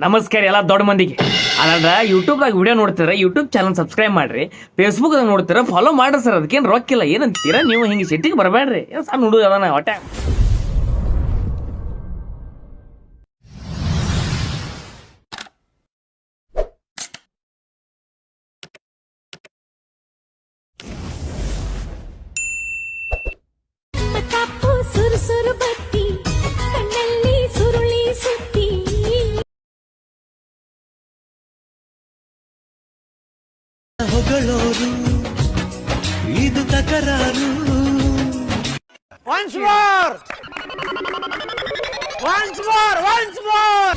ನಮಸ್ಕಾರ ಎಲ್ಲ ದೊಡ್ಡ ಮಂದಿಗೆ. ಅದ ಯೂಟ್ಯೂಬ್ದಾಗ ವಿಡಿಯೋ ನೋಡ್ತೀರ, ಯೂಟ್ಯೂಬ್ ಚಾನಲ್ ಸಬ್ಸ್ಕ್ರೈಬ್ ಮಾಡ್ರಿ. ಫೇಸ್ಬುಕ್ದಾಗ ನೋಡ್ತೀರ, ಫಾಲೋ ಮಾಡ್ರಿ ಸರ್. ಅದಕ್ಕೇನು ರೊಕ್ಕಿಲ್ಲ. ಏನಂತೀರ ನೀವು? ಹಿಂಗೆ ಸಿಟ್ಟಿಗೆ ಬರಬೇಡ್ರಿ. ಏನು ಸಣ್ಣ ಹುಡುಗ ಅದಾನ ಹೊಟ್ಟೆ. ಕಪ್ಪು ಸುರು ಸುರು ಬತ್ತಿ ಕಣ್ಣಲ್ಲಿ ಸುರುಳಿ ಸುತ್ತಿ ಹೊಗಳೋರು ಇದು ತಕರಾರು. Once more! Once more! Once more!